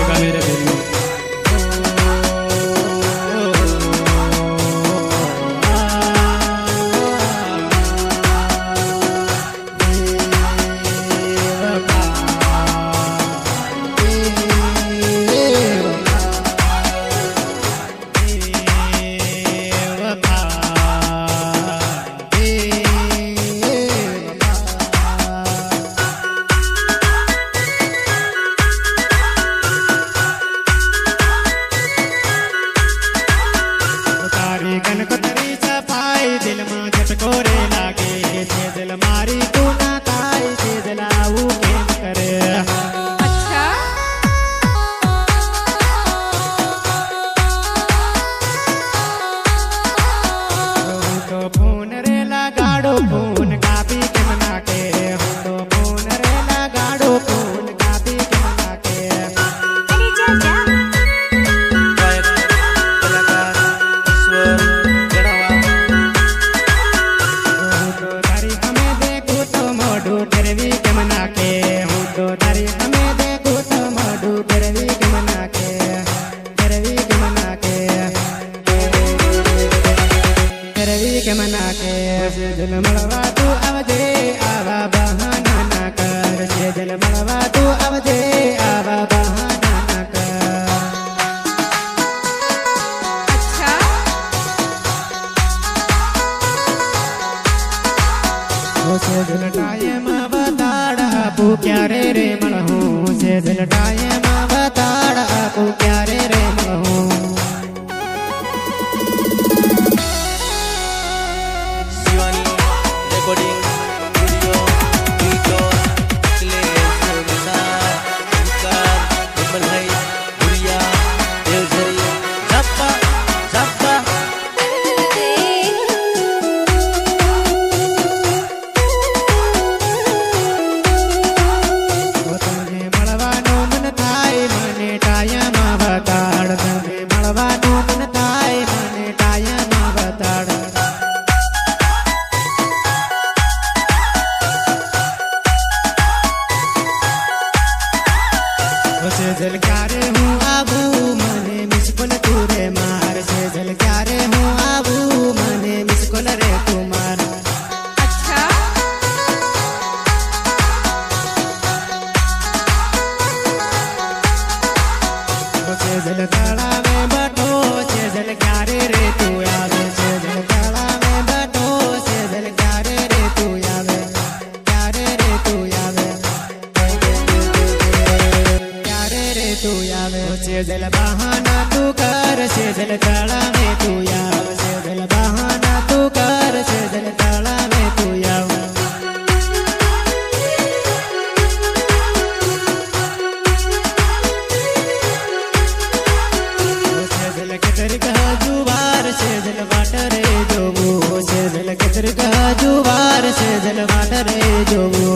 जाएगा मेरे दिल में। फोन कापी के मना के हम तो फोन रे लगाड़ो फोन कापी के मना के अरे जा कलाकार ईश्वर गढ़वा तो तारी हमें देखो तो मोडू तेरवी के मना के हूँ तो तारी हमें देखो तो मोडू तेरवी के मना के तेरवी के मना के तेरवी के मना के जल मलवा तू अवधे आवा बहाना ना कर जल मलवा तू अवधे आवा बहाना ना कर। अच्छा से दिल टाइम बताड़ आपू क्या रे रे मलहूँ से दिल टाइम बताड़ आपू क्या रे रे मलहूँ। Shivani recording video video Akhilesh Nisar Omkar Nirmal भाई भुरिया देवझरी झप्पा झप्पा तुझे मलवानो मन थाय मने टाइम बताड़ तुझे मलवानो मन थाय मने टाइम बताड़। से जल क्यारे हूँ आबू मने मिसकुल तूरे मार से जल क्यारे हूँ आबू मने मिसकुल रे कुमार। अच्छा से जल ताला में बटो से जल क्यारे रे तू आवे से जल ताला में बटो से जल क्यारे रे तू आवे क्यारे रे तू आवे क्यारे रे तू आवे से जल बहाना तू कर से जल ताला में तू आवे से जल बहाना तू कर से जल ताला में तू आवे। सेजल केतर कहा जुवार सेजल वाटरे जोगो सेजल केतर कहा जुवार सेजल वाटरे जोगो।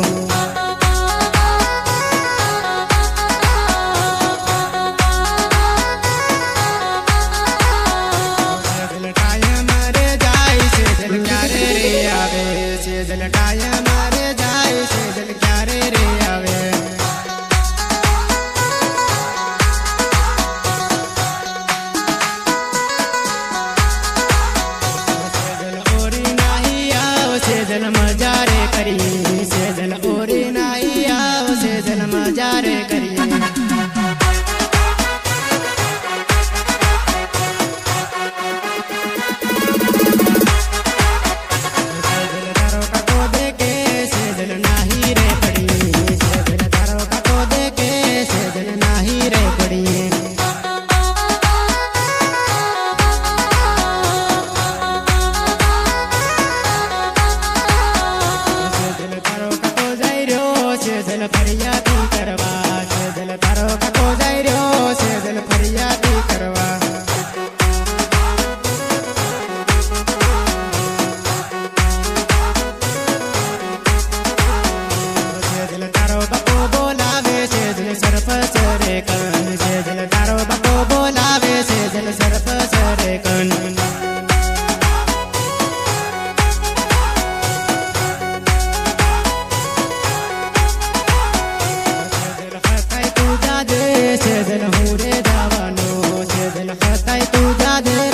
सेजल टाइम रे जाय सेजल क्यारे रे आवे सेजल टाइम रे जाय सेजल क्यारे रे आवे। सेजल ओरी नाही आव सेजल मजारे करी सेजल ओरी नाही आव सेजल मजारे करी। सेजल तारो कटो देके सेजल नाही रे पड़ी सेजल तारो कटो देके सेजल नाही रे पड़ी। सेजल तारो कटो जाई रो सेजल फरियादी करवा सेजल तारो कटो जाई रो सेजल फरियादी करवा। सेजल तारो बको बोलावे सेजल सरपंच रे कान सेजल याद